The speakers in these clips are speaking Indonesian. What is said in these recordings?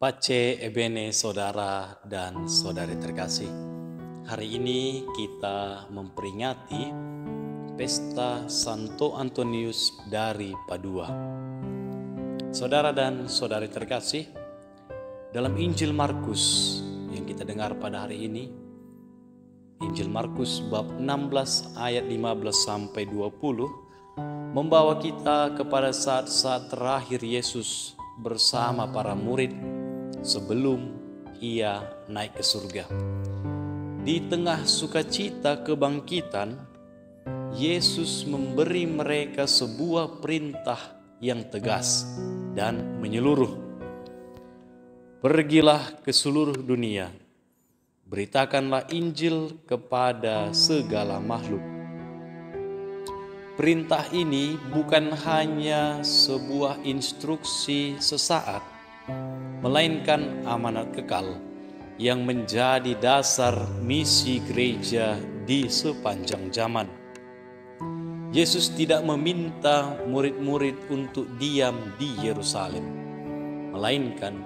Pace ebene saudara dan saudari terkasih. Hari ini kita memperingati pesta Santo Antonius dari Padua. Saudara dan saudari terkasih, dalam Injil Markus yang kita dengar pada hari ini, Injil Markus bab 16 ayat 15 sampai 20 membawa kita kepada saat-saat terakhir Yesus bersama para murid sebelum ia naik ke surga. Di tengah sukacita kebangkitan, Yesus memberi mereka sebuah perintah yang tegas dan menyeluruh. Pergilah ke seluruh dunia, beritakanlah Injil kepada segala makhluk. Perintah ini bukan hanya sebuah instruksi sesaat, melainkan amanat kekal yang menjadi dasar misi gereja di sepanjang zaman. Yesus tidak meminta murid-murid untuk diam di Yerusalem, melainkan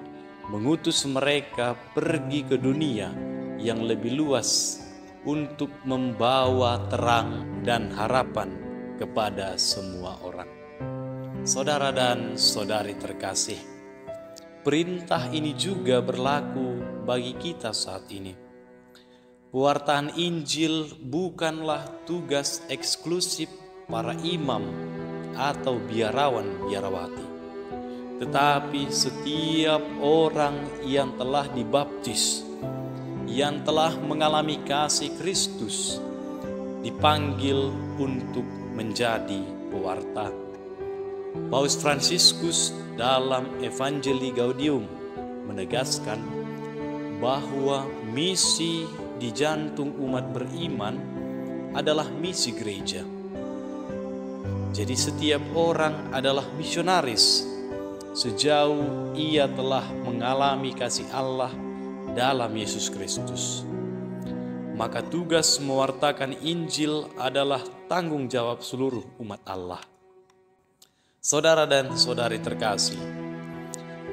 mengutus mereka pergi ke dunia yang lebih luas untuk membawa terang dan harapan kepada semua orang. Saudara dan saudari terkasih, perintah ini juga berlaku bagi kita saat ini. Pewartaan Injil bukanlah tugas eksklusif para imam atau biarawan-biarawati, tetapi setiap orang yang telah dibaptis, yang telah mengalami kasih Kristus, dipanggil untuk menjadi pewarta. Paus Fransiskus dalam Evangelii Gaudium menegaskan bahwa misi di jantung umat beriman adalah misi gereja. Jadi setiap orang adalah misionaris sejauh ia telah mengalami kasih Allah dalam Yesus Kristus. Maka tugas mewartakan Injil adalah tanggung jawab seluruh umat Allah. Saudara dan saudari terkasih,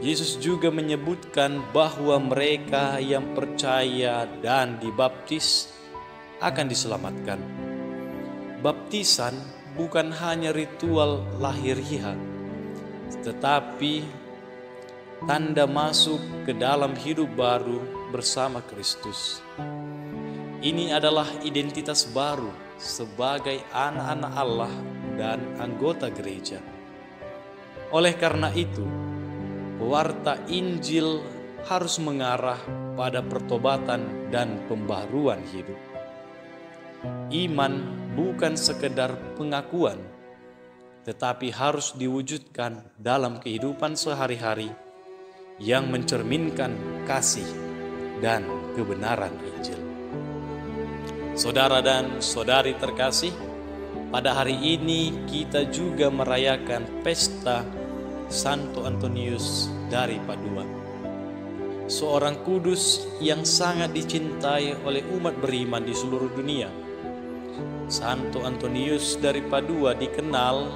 Yesus juga menyebutkan bahwa mereka yang percaya dan dibaptis akan diselamatkan. Baptisan bukan hanya ritual lahiriah, tetapi tanda masuk ke dalam hidup baru bersama Kristus. Ini adalah identitas baru sebagai anak-anak Allah dan anggota gereja. Oleh karena itu, pewarta Injil harus mengarah pada pertobatan dan pembaruan hidup. Iman bukan sekedar pengakuan, tetapi harus diwujudkan dalam kehidupan sehari-hari yang mencerminkan kasih dan kebenaran Injil. Saudara dan saudari terkasih, pada hari ini kita juga merayakan pesta Santo Antonius dari Padua, seorang kudus yang sangat dicintai oleh umat beriman di seluruh dunia. Santo Antonius dari Padua dikenal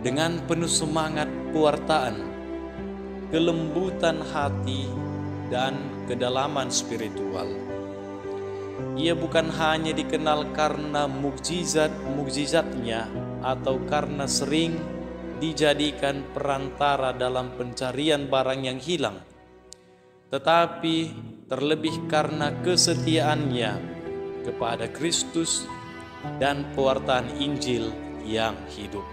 dengan penuh semangat pewartaan, kelembutan hati, dan kedalaman spiritual. Ia bukan hanya dikenal karena mukjizat-mukjizatnya atau karena sering dijadikan perantara dalam pencarian barang yang hilang, tetapi terlebih karena kesetiaannya kepada Kristus dan pewartaan Injil yang hidup.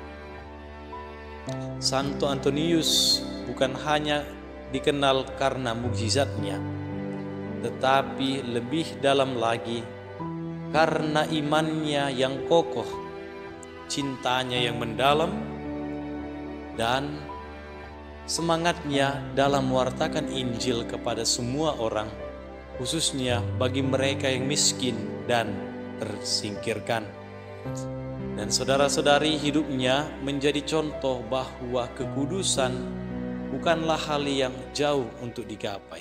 Santo Antonius bukan hanya dikenal karena mukjizatnya, tetapi lebih dalam lagi karena imannya yang kokoh, cintanya yang mendalam, dan semangatnya dalam mewartakan Injil kepada semua orang, khususnya bagi mereka yang miskin dan tersingkirkan. Dan saudara-saudari, hidupnya menjadi contoh bahwa kekudusan bukanlah hal yang jauh untuk digapai,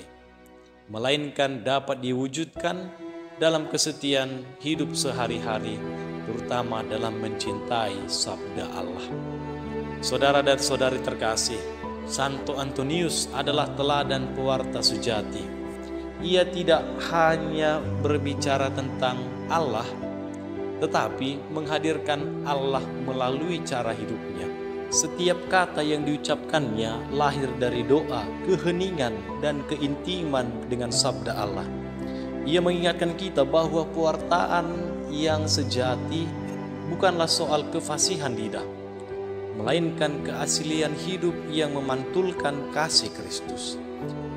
melainkan dapat diwujudkan dalam kesetiaan hidup sehari-hari, terutama dalam mencintai sabda Allah. Saudara dan saudari terkasih, Santo Antonius adalah teladan pewarta sejati. Ia tidak hanya berbicara tentang Allah, tetapi menghadirkan Allah melalui cara hidupnya. Setiap kata yang diucapkannya lahir dari doa, keheningan, dan keintiman dengan sabda Allah. Ia mengingatkan kita bahwa pewartaan yang sejati bukanlah soal kefasihan lidah, melainkan keaslian hidup yang memantulkan kasih Kristus.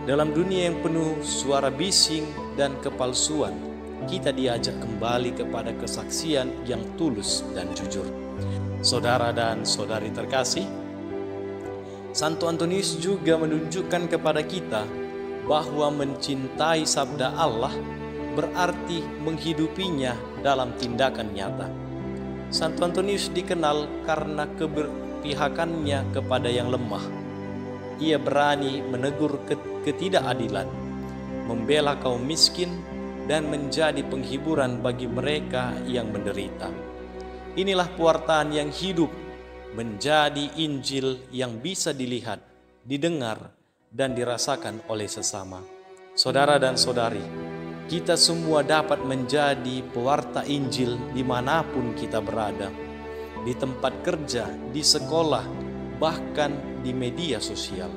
Dalam dunia yang penuh suara bising dan kepalsuan, kita diajak kembali kepada kesaksian yang tulus dan jujur. Saudara dan saudari terkasih, Santo Antonius juga menunjukkan kepada kita bahwa mencintai sabda Allah berarti menghidupinya dalam tindakan nyata. Santo Antonius dikenal karena keberpihakannya kepada yang lemah. Ia berani menegur ketidakadilan, membela kaum miskin, dan menjadi penghiburan bagi mereka yang menderita. Inilah pewartaan yang hidup, menjadi Injil yang bisa dilihat, didengar, dan dirasakan oleh sesama. Saudara dan saudari, kita semua dapat menjadi pewarta Injil dimanapun kita berada, di tempat kerja, di sekolah, bahkan di media sosial.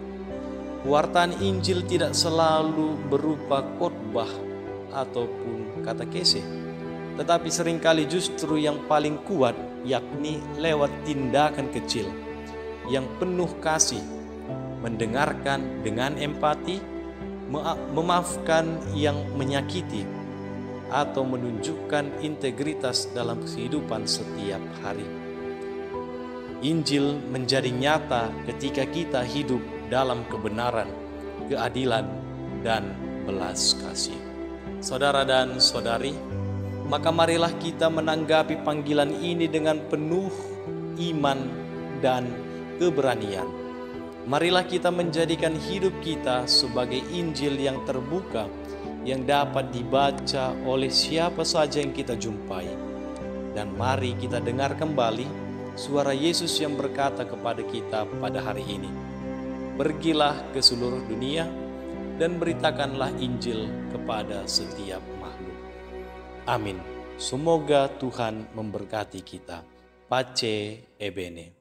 Pewartaan Injil tidak selalu berupa khotbah ataupun katekese, tetapi seringkali justru yang paling kuat yakni lewat tindakan kecil yang penuh kasih, mendengarkan dengan empati, memaafkan yang menyakiti, atau menunjukkan integritas dalam kehidupan setiap hari. Injil menjadi nyata ketika kita hidup dalam kebenaran, keadilan, dan belas kasih. Saudara dan saudari, maka marilah kita menanggapi panggilan ini dengan penuh iman dan keberanian. Marilah kita menjadikan hidup kita sebagai Injil yang terbuka, yang dapat dibaca oleh siapa saja yang kita jumpai. Dan mari kita dengar kembali suara Yesus yang berkata kepada kita pada hari ini, "Pergilah ke seluruh dunia dan beritakanlah Injil kepada setiap makhluk." Amin. Semoga Tuhan memberkati kita. Pace Ebene.